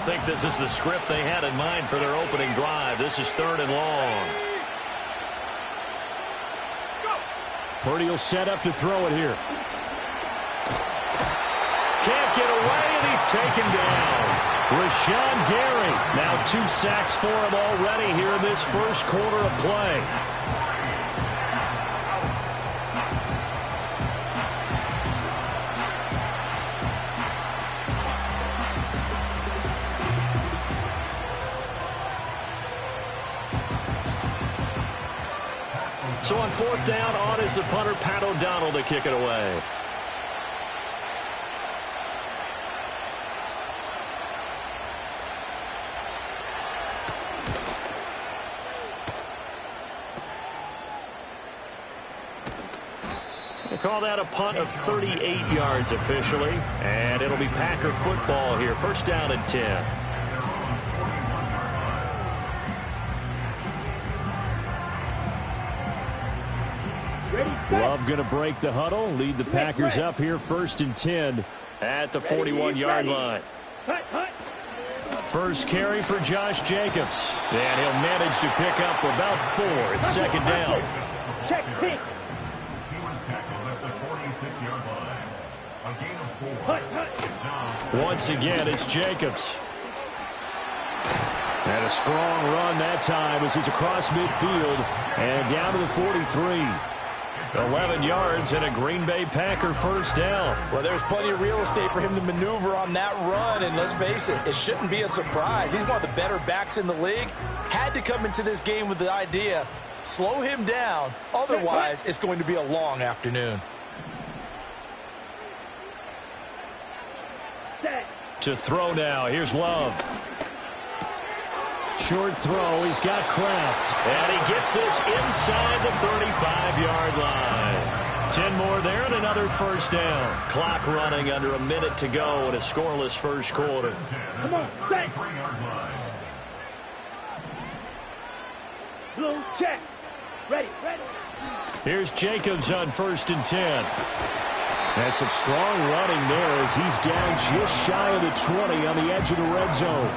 think this is the script they had in mind for their opening drive. This is 3rd and long. Purdy will set up to throw it here. Can't get away, and he's taken down. Rashawn Gary. Now 2 sacks for him already here in this first quarter of play. So on 4th down, on is the punter, Pat O'Donnell, to kick it away. They call that a punt of 38 yards officially, and it'll be Packer football here. 1st down and 10. Love going to break the huddle, lead the Packers up here 1st and 10 at the 41-yard line. First carry for Josh Jacobs, and he'll manage to pick up about 4. It's 2nd down. Check pick. He was tackled at the 46-yard line. A gain of 4. Once again, it's Jacobs. And a strong run that time as he's across midfield and down to the 43. 11 yards and a Green Bay Packer 1st down. Well, there's plenty of real estate for him to maneuver on that run, and let's face it, it shouldn't be a surprise. He's one of the better backs in the league. Had to come into this game with the idea, slow him down, otherwise it's going to be a long afternoon. To throw now, here's Love. Short throw, he's got Kraft. And he gets this inside the 35-yard line. 10 more there and another 1st down. Clock running under a minute to go in a scoreless first quarter. Come on, set. Blue check. Ready. Here's Jacobs on 1st and 10. That's some strong running there as he's down just shy of the 20 on the edge of the red zone.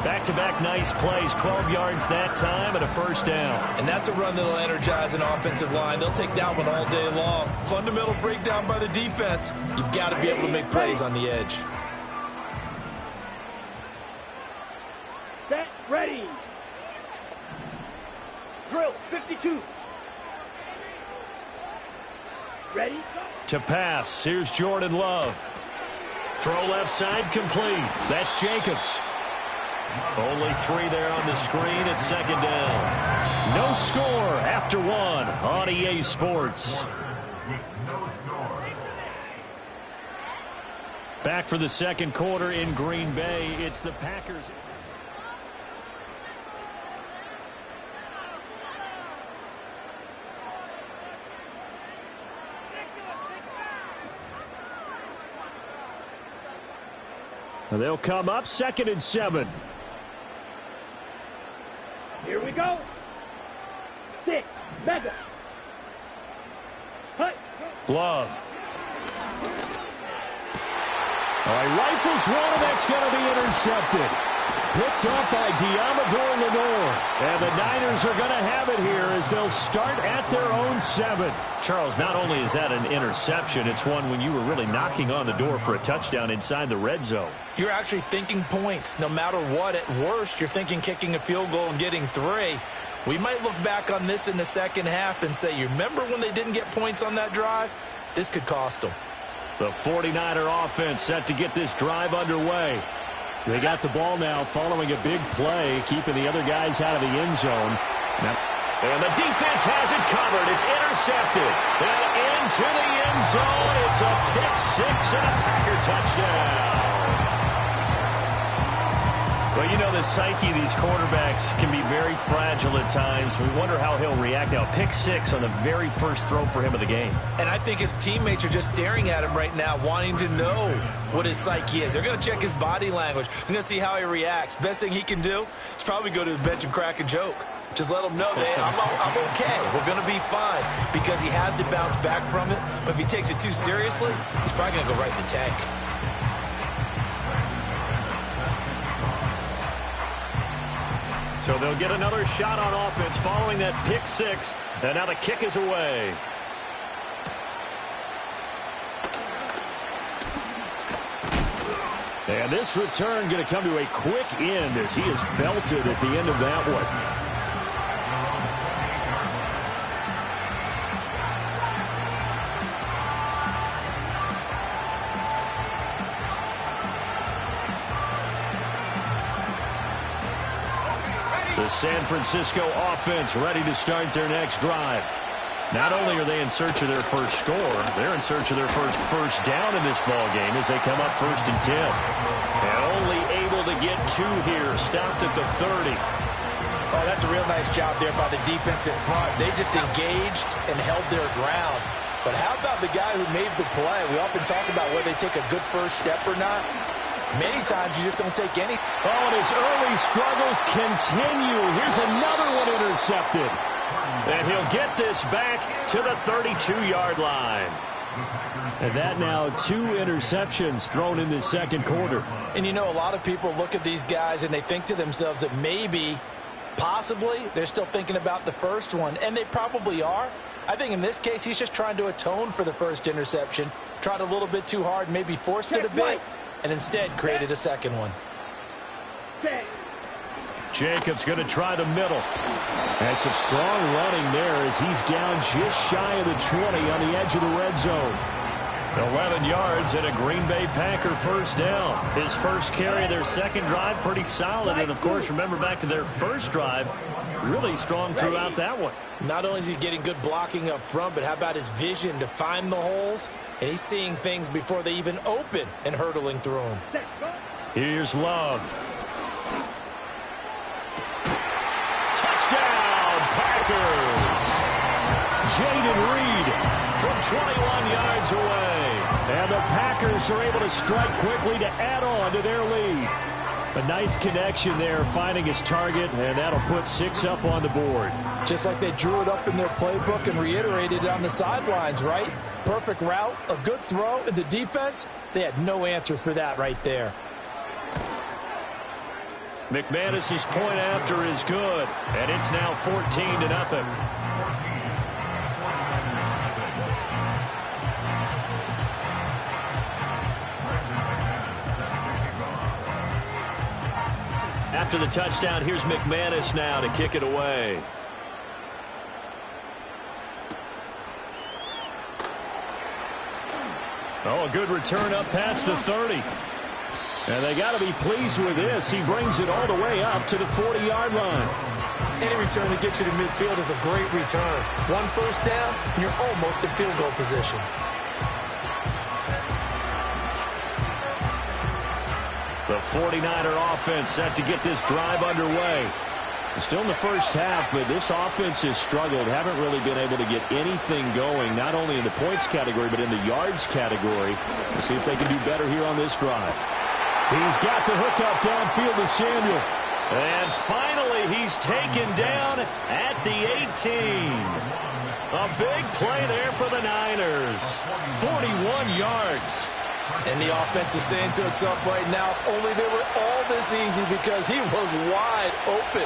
Back-to-back nice plays, 12 yards that time and a 1st down. And that's a run that'll energize an offensive line. They'll take that one all day long. Fundamental breakdown by the defense. You've got to be able to make plays on the edge. Set, ready. Drill, 52. Ready. To pass, here's Jordan Love. Throw left side, complete. That's Jacobs. Only 3 there on the screen at 2nd down. No score after 1 on EA Sports. Back for the 2nd quarter in Green Bay. It's the Packers. They'll come up 2nd and 7. Here we go. 6. Mega. Hut. Love. He rifles one, and that's going to be intercepted. Picked up by Diamador Lenore. And the Niners are going to have it here as they'll start at their own 7. Charles, not only is that an interception, it's one when you were really knocking on the door for a touchdown inside the red zone. You're actually thinking points. No matter what, at worst, you're thinking kicking a field goal and getting 3. We might look back on this in the second half and say, you remember when they didn't get points on that drive? This could cost them. The 49er offense set to get this drive underway. They got the ball now following a big play, keeping the other guys out of the end zone. And the defense has it covered. It's intercepted. And into the end zone. It's a pick 6 and a Packer touchdown. Well, you know the psyche of these quarterbacks can be very fragile at times. We wonder how he'll react now. Pick 6 on the very first throw for him of the game. And I think his teammates are just staring at him right now, wanting to know what his psyche is. They're going to check his body language. They're going to see how he reacts. Best thing he can do is probably go to the bench and crack a joke. Just let him know that I'm okay. We're going to be fine, because he has to bounce back from it. But if he takes it too seriously, he's probably going to go right in the tank. So they'll get another shot on offense following that pick six. And now the kick is away. And this return going to come to a quick end as he is belted at the end of that one. The San Francisco offense ready to start their next drive. Not only are they in search of their first score, they're in search of their first down in this ball game as they come up 1st and 10. And only able to get 2 here, stopped at the 30. Oh, that's a real nice job there by the defense in front. They just engaged and held their ground. But how about the guy who made the play? We often talk about whether they take a good first step or not. Many times you just don't take any. Oh, and his early struggles continue. Here's another one intercepted. And he'll get this back to the 32-yard line. And that now 2 interceptions thrown in this second quarter. And you know, a lot of people look at these guys and they think to themselves that maybe, possibly, they're still thinking about the first one. And they probably are. I think in this case, he's just trying to atone for the first interception. Tried a little bit too hard, maybe forced it a bit, and instead created a second one. Jacobs going to try the middle. And some strong running there as he's down just shy of the 20 on the edge of the red zone. 11 yards and a Green Bay Packer first down. His first carry of their second drive, pretty solid. And, of course, remember back to their first drive, really strong throughout that one. Not only is he getting good blocking up front, but how about his vision to find the holes? And he's seeing things before they even open and hurtling through them. Here's Love. Touchdown, Packers! Jayden Reed from 21 yards away. And the Packers are able to strike quickly to add on to their lead. A nice connection there, finding his target, and that'll put 6 up on the board. Just like they drew it up in their playbook and reiterated it on the sidelines, right? Perfect route, a good throw, and the defense, they had no answer for that right there. McManus's point after is good, and it's now 14-0. After the touchdown, here's McManus now to kick it away. Oh, a good return up past the 30. And they got to be pleased with this. He brings it all the way up to the 40-yard line. Any return that gets you to midfield is a great return. One first down, you're almost in field goal position. The 49er offense set to get this drive underway. Still in the first half, but this offense has struggled. Haven't really been able to get anything going, not only in the points category, but in the yards category. Let's see if they can do better here on this drive. He's got the hook up downfield to Samuel. And finally, he's taken down at the 18. A big play there for the Niners. 41 yards. And the offense is saying to itself right now, only they were all this easy because he was wide open.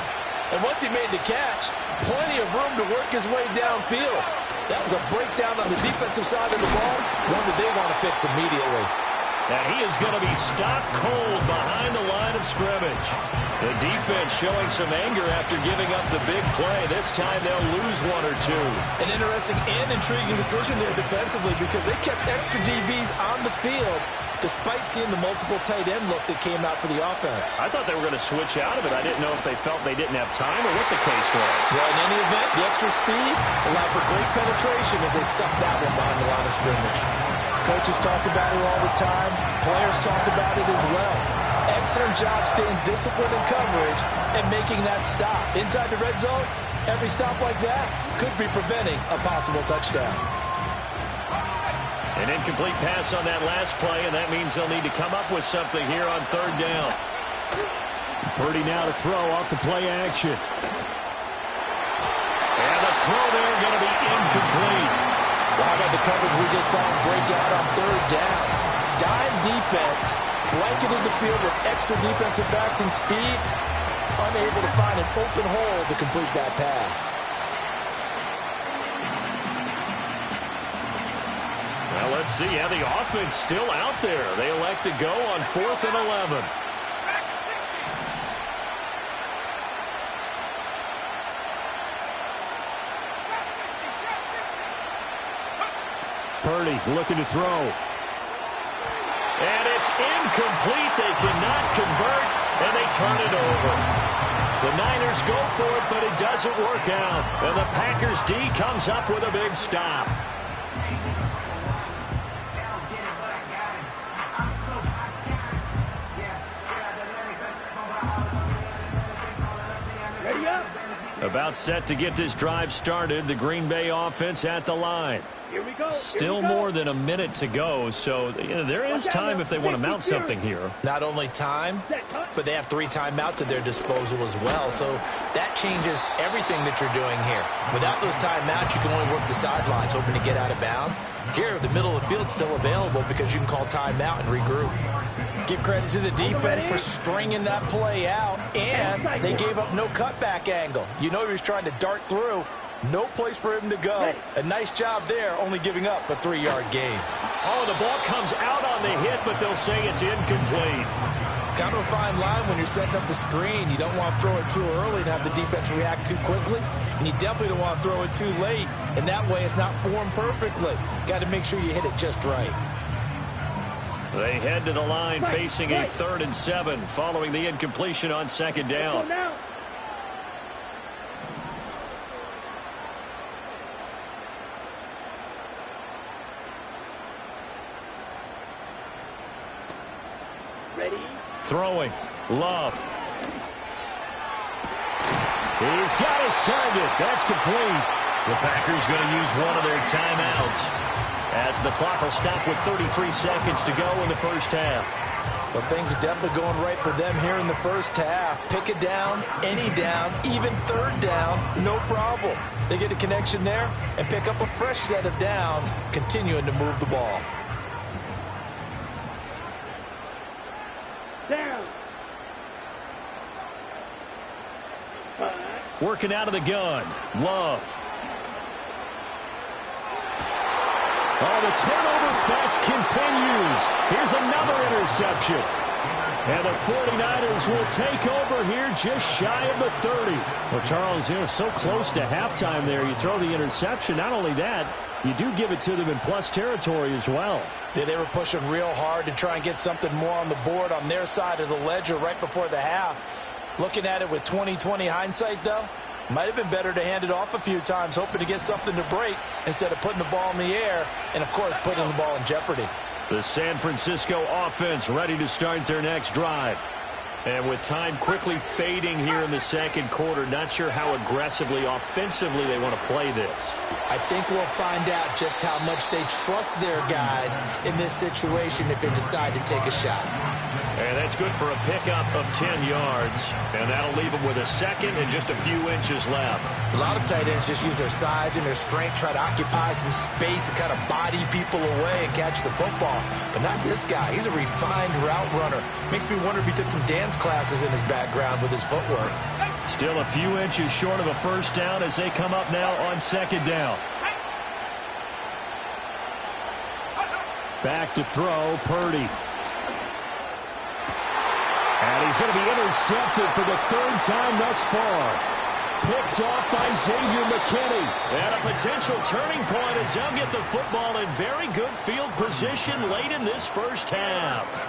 And once he made the catch, plenty of room to work his way downfield. That was a breakdown on the defensive side of the ball, one that they want to fix immediately. And he is going to be stopped cold behind the line of scrimmage. The defense showing some anger after giving up the big play. This time they'll lose 1 or 2. An interesting and intriguing decision there defensively because they kept extra DBs on the field despite seeing the multiple tight end look that came out for the offense. I thought they were going to switch out of it. I didn't know if they felt they didn't have time or what the case was. Well, in any event, the extra speed allowed for great penetration as they stuffed that one behind the line of scrimmage. Coaches talk about it all the time. Players talk about it as well. Excellent job staying disciplined in coverage and making that stop. Inside the red zone, every stop like that could be preventing a possible touchdown. An incomplete pass on that last play, and that means they'll need to come up with something here on 3rd down. Purdy now to throw off the play action. And the throw there going to be incomplete. Well, how about the coverage we just saw him break out on 3rd down? Dime defense, blanketed the field with extra defensive backs and speed. unable to find an open hole to complete that pass. Well, let's see how the offense still out there. They elect to go on 4th and 11. Purdy looking to throw. And it's incomplete. They cannot convert, and they turn it over. The Niners go for it, but it doesn't work out. And the Packers D comes up with a big stop. Ready up. About set to get this drive started. The Green Bay offense at the line. Here we go. Still more than a minute to go, so there is time if they want to mount something here. Not only time, but they have 3 timeouts at their disposal as well. So that changes everything that you're doing here. Without those timeouts, you can only work the sidelines, hoping to get out of bounds. Here, the middle of the field's still available because you can call timeout and regroup. Give credit to the defense for stringing that play out, and they gave up no cutback angle. You know he was trying to dart through. No place for him to go. A nice job there, only giving up a 3-yard gain. Oh, the ball comes out on the hit, but they'll say it's incomplete. Kind of a fine line when you're setting up the screen. You don't want to throw it too early and have the defense react too quickly. And you definitely don't want to throw it too late. And that way it's not formed perfectly. Got to make sure you hit it just right. They head to the line facing a 3rd and 7 following the incompletion on 2nd down. Ready. Throwing. Love. He's got his target. That's complete. The Packers going to use one of their timeouts as the clock will stop with 33 seconds to go in the first half. Well, things are definitely going right for them here in the first half. Pick it down, any down, even 3rd down, no problem. They get a connection there and pick up a fresh set of downs, continuing to move the ball. Down. Working out of the gun. Love. Oh, the turnover fest continues. Here's another interception. And the 49ers will take over here just shy of the 30. Well, Charles, so close to halftime there. You throw the interception. Not only that, you do give it to them in plus territory as well. Yeah, they were pushing real hard to try and get something more on the board on their side of the ledger right before the half. Looking at it with 20/20 hindsight, though, might have been better to hand it off a few times, hoping to get something to break instead of putting the ball in the air and, of course, putting the ball in jeopardy. The San Francisco offense ready to start their next drive. And with time quickly fading here in the second quarter, not sure how aggressively, offensively they want to play this. I think we'll find out just how much they trust their guys in this situation if they decide to take a shot. And that's good for a pickup of 10 yards. And that'll leave them with a second and just a few inches left. A lot of tight ends just use their size and their strength, try to occupy some space and kind of body people away and catch the football. But not this guy. He's a refined route runner. Makes me wonder if he took some dance classes in his background with his footwork. Still a few inches short of a first down as they come up now on 2nd down. Back to throw, Purdy. And he's going to be intercepted for the 3rd time thus far. Picked off by Xavier McKinney. And a potential turning point as they'll get the football in very good field position late in this first half.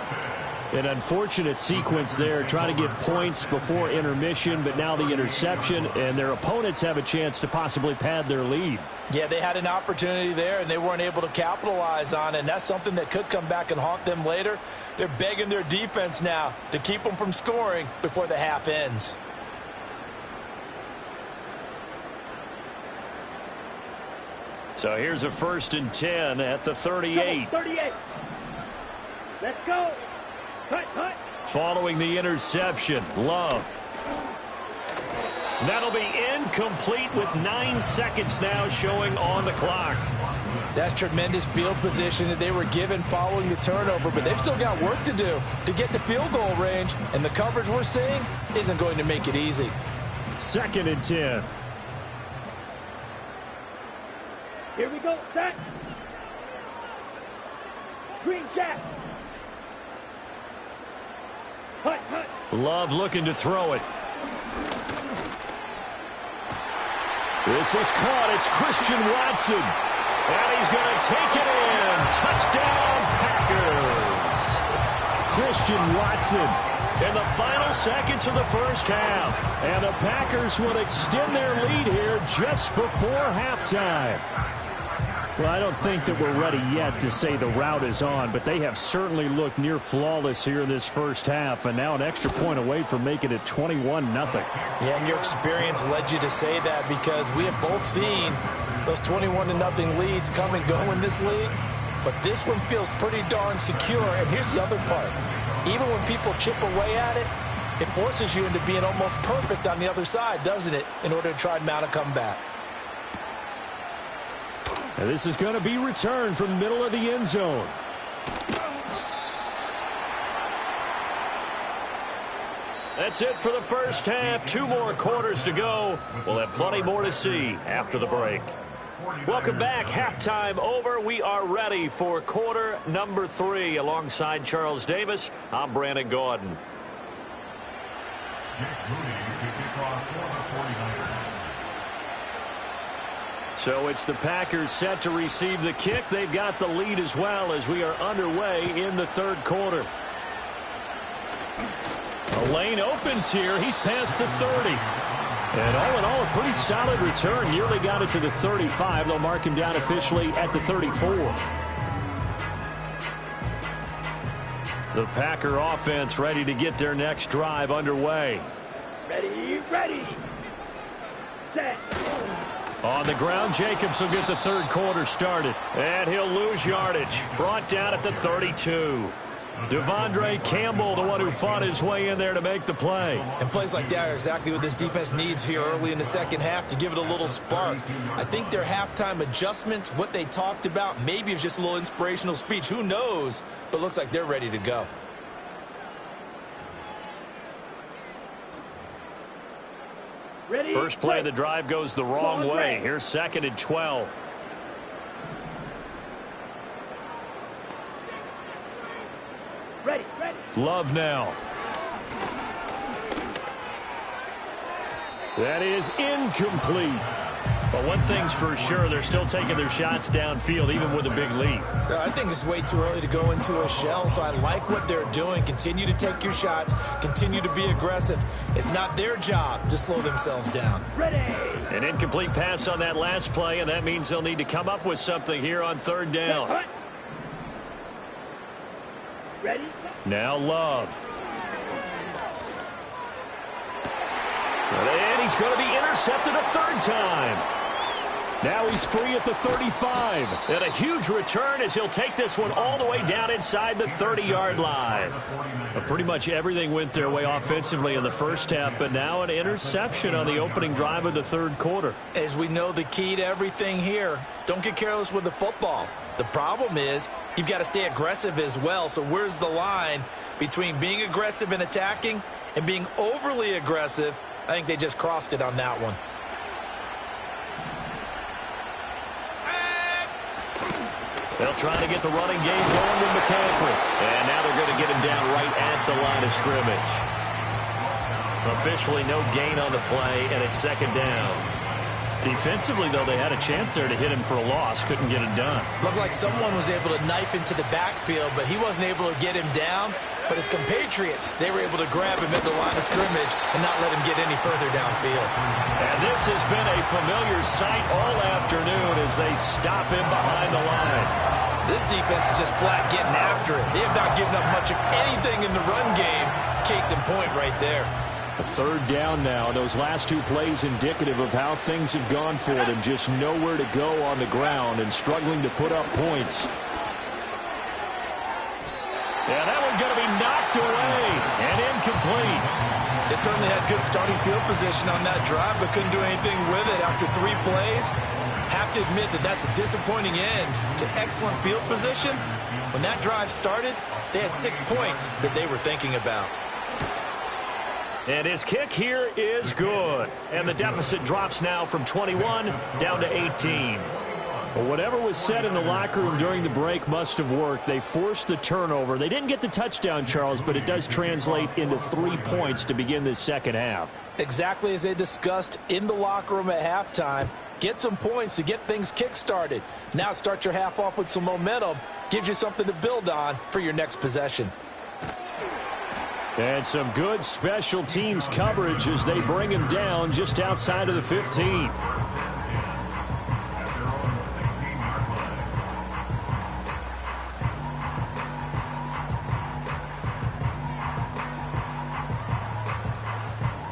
An unfortunate sequence there, trying to get points before intermission, but now the interception, and their opponents have a chance to possibly pad their lead. Yeah, they had an opportunity there, and they weren't able to capitalize on it, and that's something that could come back and haunt them later. They're begging their defense now to keep them from scoring before the half ends. So here's a 1st and 10 at the 38. 38. Let's go. Cut, cut. Following the interception, Love. That'll be incomplete with 9 seconds now showing on the clock. That's tremendous field position that they were given following the turnover, but they've still got work to do to get to field goal range, and the coverage we're seeing isn't going to make it easy. 2nd and 10. Here we go, set. Screen check. Hut, hut. Love looking to throw it. This is caught. It's Christian Watson. And he's going to take it in. Touchdown, Packers. Christian Watson. In the final seconds of the first half. And the Packers would extend their lead here just before halftime. Well, I don't think that we're ready yet to say the route is on, but they have certainly looked near flawless here in this first half, and now an extra point away from making it 21-0. Yeah, and your experience led you to say that because we have both seen those 21-0 leads come and go in this league, but this one feels pretty darn secure. And here's the other part. Even when people chip away at it, it forces you into being almost perfect on the other side, doesn't it, in order to try and mount a comeback. And this is going to be returned from the middle of the end zone. That's it for the first half. 2 more quarters to go. We'll have plenty more to see after the break. Welcome back. Halftime over. We are ready for quarter number 3. Alongside Charles Davis, I'm Brandon Gaudin. Jake Moody to kick off for the 49ers. So it's the Packers set to receive the kick. They've got the lead as well as we are underway in the 3rd quarter. A lane opens here. He's past the 30. And all in all, a pretty solid return. Nearly got it to the 35. They'll mark him down officially at the 34. The Packer offense ready to get their next drive underway. Ready, ready. Set. On the ground, Jacobs will get the 3rd quarter started. And he'll lose yardage. Brought down at the 32. Devondre Campbell, the one who fought his way in there to make the play. And plays like that are exactly what this defense needs here early in the second half to give it a little spark. I think their halftime adjustments, what they talked about, maybe it was just a little inspirational speech. Who knows? But looks like they're ready to go. Ready. First play of the drive goes the wrong way. Here's 2nd and 12. Ready, ready. Love now. That is incomplete. But one thing's for sure, they're still taking their shots downfield, even with a big lead. I think it's way too early to go into a shell, so I like what they're doing. Continue to take your shots. Continue to be aggressive. It's not their job to slow themselves down. Ready. An incomplete pass on that last play, and that means they'll need to come up with something here on 3rd down. Hut. Ready. Now Love. And he's going to be intercepted a 3rd time. Now he's free at the 35. And a huge return as he'll take this one all the way down inside the 30-yard line. But pretty much everything went their way offensively in the first half, but now an interception on the opening drive of the 3rd quarter. As we know, the key to everything here, don't get careless with the football. The problem is you've got to stay aggressive as well. So where's the line between being aggressive and attacking and being overly aggressive? I think they just crossed it on that one. They'll try to get the running game going with McCaffrey. And now they're going to get him down right at the line of scrimmage. Officially no gain on the play, and it's 2nd down. Defensively, though, they had a chance there to hit him for a loss. Couldn't get it done. Looked like someone was able to knife into the backfield, but he wasn't able to get him down. But his compatriots, they were able to grab him at the line of scrimmage and not let him get any further downfield. And this has been a familiar sight all afternoon as they stop him behind the line. This defense is just flat getting after it. They have not given up much of anything in the run game. Case in point right there. A 3rd down now. Those last 2 plays indicative of how things have gone for them. Just nowhere to go on the ground and struggling to put up points. Yeah, that one's going to be knocked away and incomplete. They certainly had good starting field position on that drive, but couldn't do anything with it after 3 plays. Have to admit that that's a disappointing end to excellent field position. When that drive started, they had 6 points that they were thinking about. And his kick here is good. And the deficit drops now from 21 down to 18. Well, whatever was said in the locker room during the break must have worked. They forced the turnover. They didn't get the touchdown, Charles, but it does translate into 3 points to begin this second half. Exactly as they discussed in the locker room at halftime. Get some points to get things kick-started. Now start your half off with some momentum. Gives you something to build on for your next possession. And some good special teams coverage as they bring him down just outside of the 15.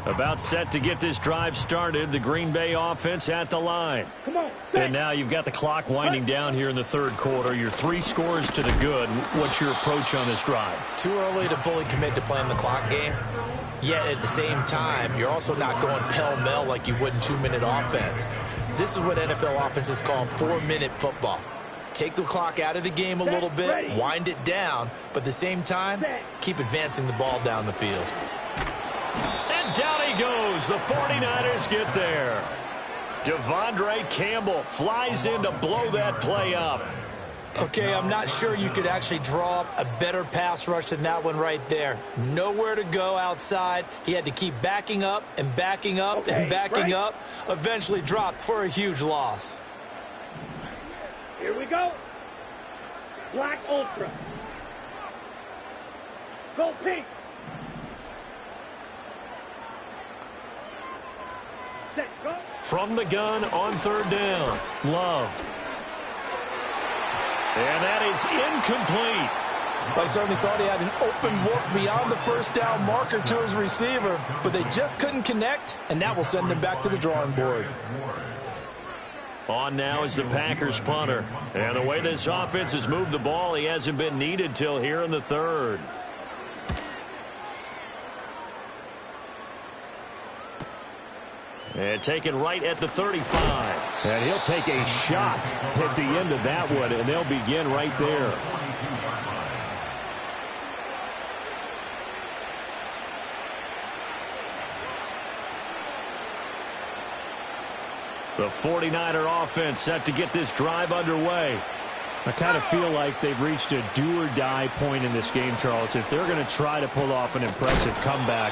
About set to get this drive started. The Green Bay offense at the line. Come on. And now you've got the clock winding down here in the third quarter. Your 3 scores to the good. What's your approach on this drive? Too early to fully commit to playing the clock game. Yet at the same time, you're also not going pell-mell like you would in 2-minute offense. This is what NFL offenses call 4-minute football. Take the clock out of the game a little bit, wind it down, but at the same time, keep advancing the ball down the field. And down he goes. The 49ers get there. Devondre Campbell flies in to blow that play up. Okay, I'm not sure you could actually draw up a better pass rush than that one right there. Nowhere to go outside. He had to keep backing up and backing up and backing up. Eventually dropped for a huge loss. Here we go. Black Ultra. Go pink. Set, go. From the gun on third down. Love. And that is incomplete. I certainly thought he had an open look beyond the first down marker to his receiver, but they just couldn't connect, and that will send him back to the drawing board. On now is the Packers punter. And the way this offense has moved the ball, he hasn't been needed till here in the third. And taken right at the 35. And he'll take a shot at the end of that one, and they'll begin right there. The 49er offense set to get this drive underway. I kind of feel like they've reached a do-or-die point in this game, Charles. If they're going to try to pull off an impressive comeback,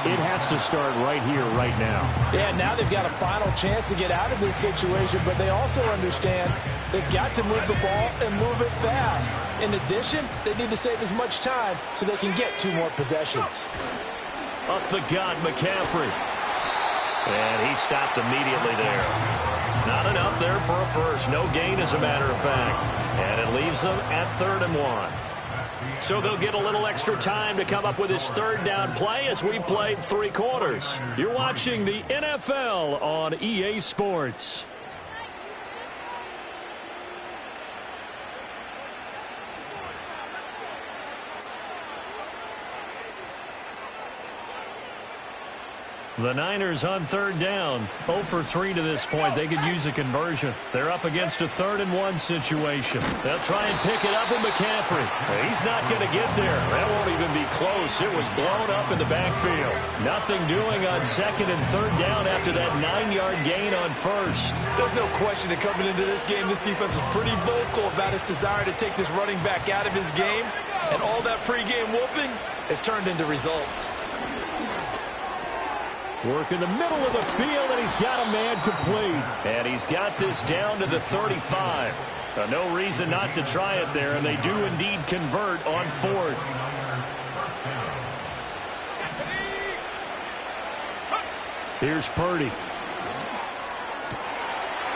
it has to start right here, right now. Yeah, now they've got a final chance to get out of this situation, but they also understand they've got to move the ball and move it fast. In addition, they need to save as much time so they can get 2 more possessions. Up the gut, McCaffrey. And he stopped immediately there. Not enough there for a first. No gain, as a matter of fact. And it leaves them at 3rd and 1. So they'll get a little extra time to come up with his 3rd down play as we've played 3 quarters. You're watching the NFL on EA Sports. The Niners on 3rd down. 0 for 3 to this point. They could use a conversion. They're up against a 3rd and 1 situation. They'll try and pick it up with McCaffrey. He's not going to get there. That won't even be close. It was blown up in the backfield. Nothing doing on 2nd and 3rd down after that 9-yard gain on 1st. There's no question that coming into this game, this defense was pretty vocal about its desire to take this running back out of his game. And all that pregame whooping has turned into results. Work in the middle of the field, and he's got a man complete. And he's got this down to the 35. No reason not to try it there, and they do indeed convert on 4th. Here's Purdy.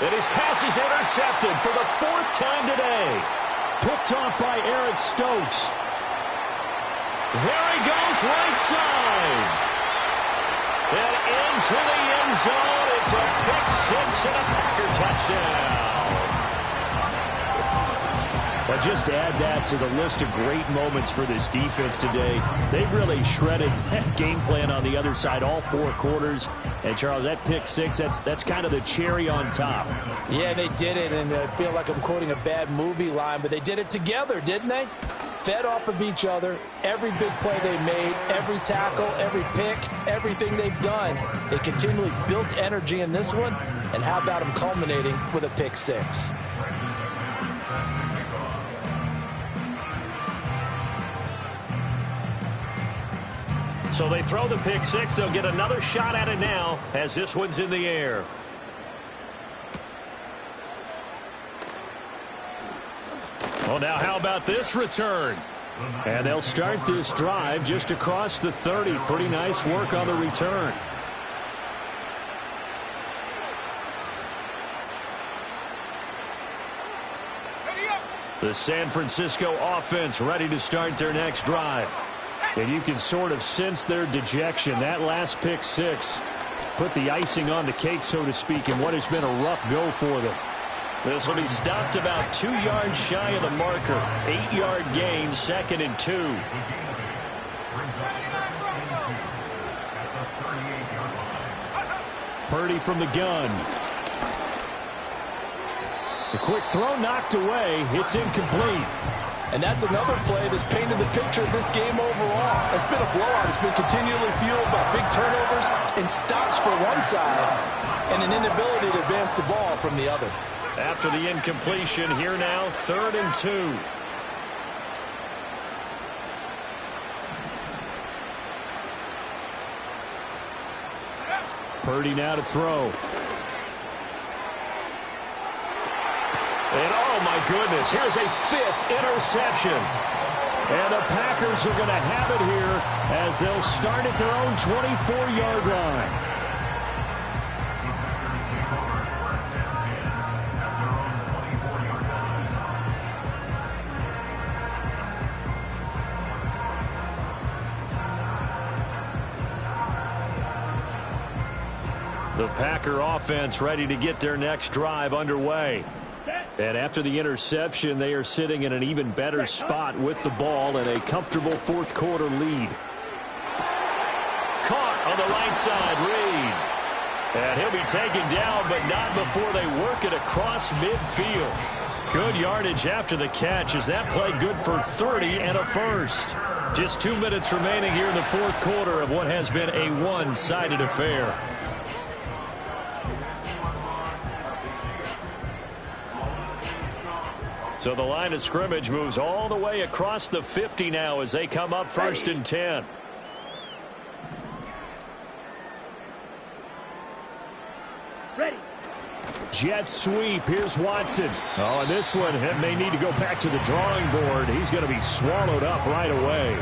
And his pass is intercepted for the 4th time today. Picked off by Eric Stokes. There he goes, right side. And into the end zone. It's a pick 6 and a Packer touchdown. But just add that to the list of great moments for this defense today. They've really shredded that game plan on the other side all 4 quarters. And, Charles, that pick 6, that's kind of the cherry on top. Yeah, they did it, and I feel like I'm quoting a bad movie line, but they did it together, didn't they? Fed off of each other, every big play they made, every tackle, every pick, everything they've done. They continually built energy in this one, and how about them culminating with a pick 6? So they throw the pick 6. They'll get another shot at it now as this one's in the air. Well, now how about this return? And they'll start this drive just across the 30. Pretty nice work on the return. The San Francisco offense ready to start their next drive. And you can sort of sense their dejection. That last pick 6 put the icing on the cake, so to speak, in what has been a rough go for them. This will be stopped about 2 yards shy of the marker. 8-yard gain, 2nd and 2. Purdy from the gun. The quick throw knocked away. It's incomplete. And that's another play that's painted the picture of this game overall. It's been a blowout. It's been continually fueled by big turnovers and stops for one side and an inability to advance the ball from the other. After the incompletion, here now, 3rd and 2. Purdy now to throw. And oh my goodness, here's a 5th interception. And the Packers are going to have it here as they'll start at their own 24-yard line. The Packer offense ready to get their next drive underway. And after the interception, they are sitting in an even better spot with the ball and a comfortable 4th quarter lead. Caught on the right side, Reed. And he'll be taken down, but not before they work it across midfield. Good yardage after the catch. Is that play good for 30 and a first? Just 2 minutes remaining here in the 4th quarter of what has been a one-sided affair. So the line of scrimmage moves all the way across the 50 now as they come up 1st and 10. Ready. Jet sweep. Here's Watson. Oh, and this one may need to go back to the drawing board. He's going to be swallowed up right away.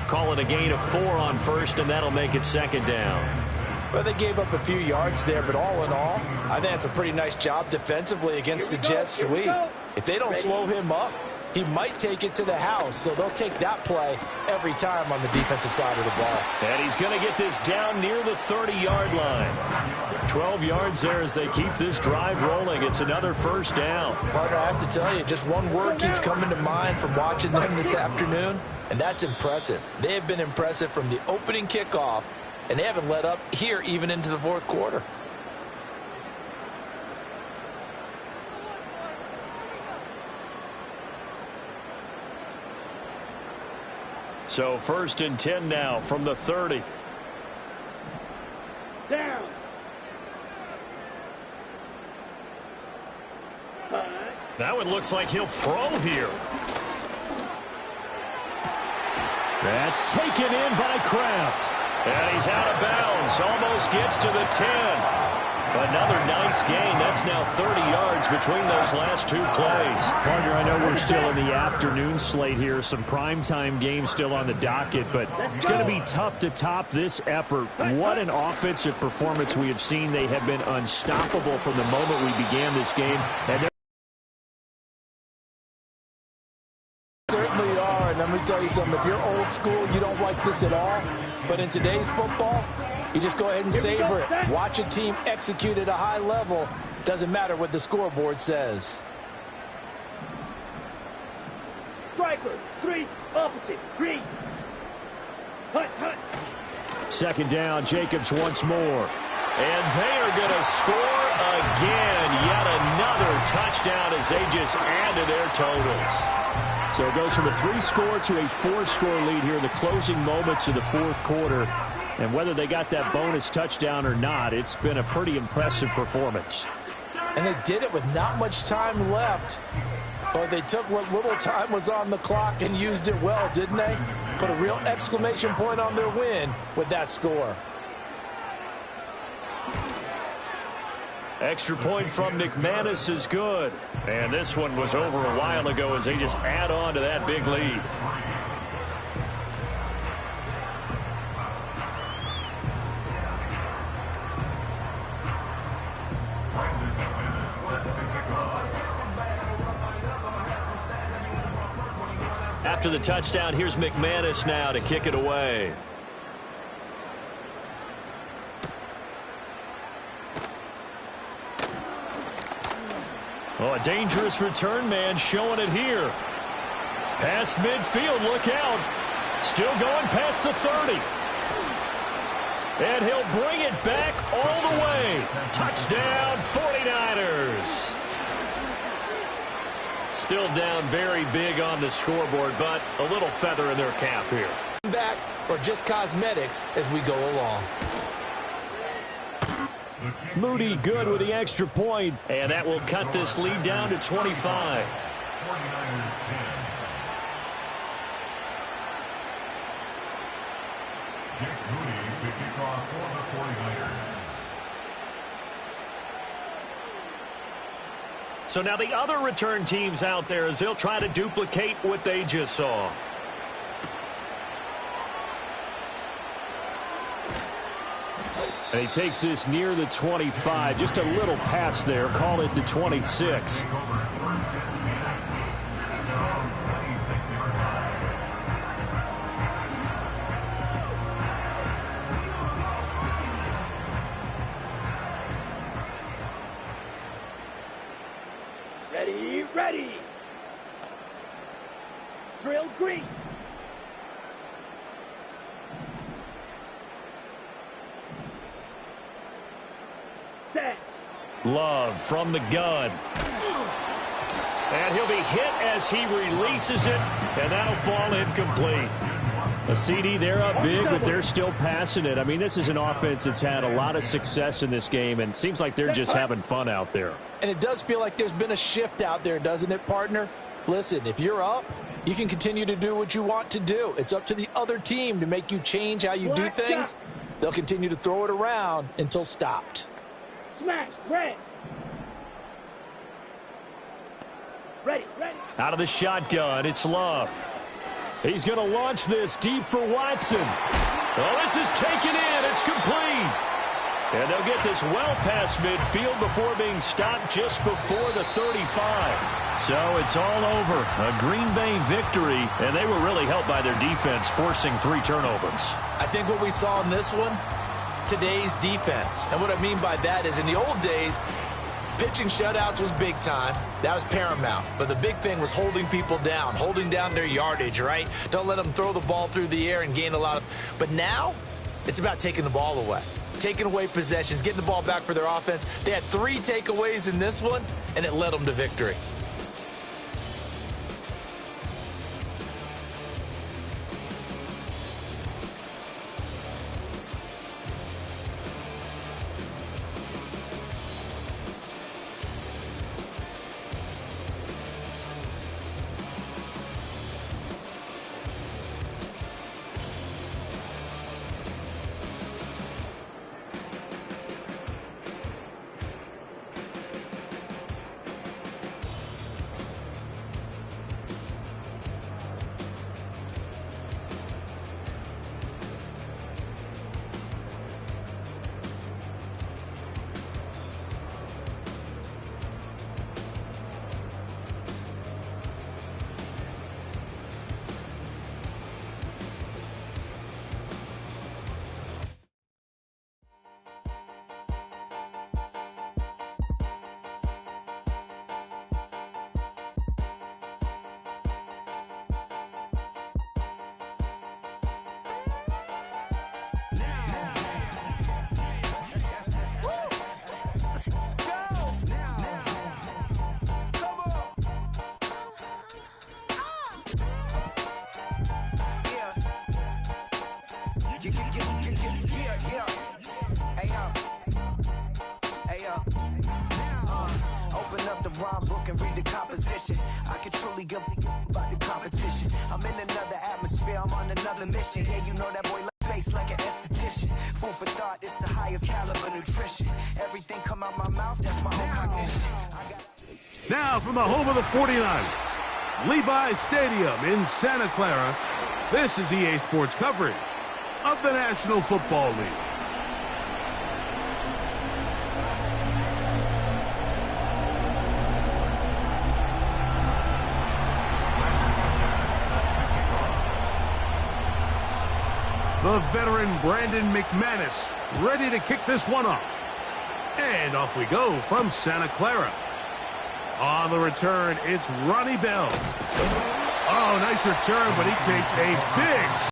Call it a gain of 4 on 1st, and that'll make it 2nd down. Well, they gave up a few yards there, but all in all, I think that's a pretty nice job defensively against the jet sweep. If they don't slow him up, he might take it to the house, so they'll take that play every time on the defensive side of the ball. And he's going to get this down near the 30-yard line. 12 yards there as they keep this drive rolling. It's another 1st down. Partner, I have to tell you, just one word keeps coming to mind from watching them this afternoon, and that's impressive. They have been impressive from the opening kickoff, and they haven't let up here even into the 4th quarter. So 1st and 10 now from the 30. Down. That one looks like he'll throw here. That's taken in by Kraft. And he's out of bounds. Almost gets to the 10. Another nice gain. That's now 30 yards between those last 2 plays. Partner, I know we're still in the afternoon slate here. Some primetime games still on the docket, but it's going to be tough to top this effort. What an offensive performance we have seen. They have been unstoppable from the moment we began this game. And Certainly are, and let me tell you something. If you're old school, you don't like this at all. But in today's football, you just go ahead and savor it. Watch a team execute at a high level. Doesn't matter what the scoreboard says. striker. 3, opposite. Green. Hut, hut. Second down, Jacobs once more. And they are going to score again. Yet another touchdown as they just add to their totals. So it goes from a 3-score to a 4-score lead here in the closing moments of the fourth quarter. And whether they got that bonus touchdown or not, it's been a pretty impressive performance. And they did it with not much time left. But they took what little time was on the clock and used it well, didn't they? Put a real exclamation point on their win with that score. Extra point from McManus is good. And this one was over a while ago as they just add on to that big lead. After the touchdown, here's McManus now to kick it away. Oh, a dangerous return man showing it here. Past midfield, look out. Still going past the 30. And he'll bring it back all the way. Touchdown, 49ers. Still down very big on the scoreboard, but a little feather in their cap here. Back or just cosmetics as we go along. Moody good with the extra point. And that will cut this lead down to 25. 49ers 10. Jake Moody to kick off for the 49ers. So now the other return teams out there as they'll try to duplicate what they just saw. And he takes this near the 25. Just a little pass there. Call it the 26. Ready, ready. Drill green. Set. Love from the gun. And he'll be hit as he releases it, and that'll fall incomplete. A CD, they're up big, but they're still passing it. I mean, this is an offense that's had a lot of success in this game, and seems like they're just having fun out there. And it does feel like there's been a shift out there, doesn't it, partner? Listen, if you're up, you can continue to do what you want to do. It's up to the other team to make you change how you do things. They'll continue to throw it around until stopped. Smash, red. Ready, ready. Out of the shotgun, it's Love. He's going to launch this deep for Watson. Oh, this is taken in. It's complete. And they'll get this well past midfield before being stopped just before the 35. So it's all over. A Green Bay victory, and they were really helped by their defense, forcing 3 turnovers. I think what we saw in this one, today's defense. And what I mean by that is in the old days, pitching shutouts was big time. That was paramount. But the big thing was holding people down, holding down their yardage, right? Don't let them throw the ball through the air and gain a lot of... But now, it's about taking the ball away. Taking away possessions, getting the ball back for their offense. They had 3 takeaways in this one, and it led them to victory. Open up the rhyme book and read the composition. I can truly give about the competition. I'm in another atmosphere, I'm on another mission. Yeah, you know that boy face like an esthetician. Food for thought, it's the highest caliber nutrition. Everything come out my mouth, that's my whole cognition. Now from the home of the 49ers, Levi's Stadium in Santa Clara, this is EA Sports coverage of the National Football League. The veteran Brandon McManus ready to kick this one off. And off we go from Santa Clara. On the return, it's Ronnie Bell. Oh, nice return, but he takes a big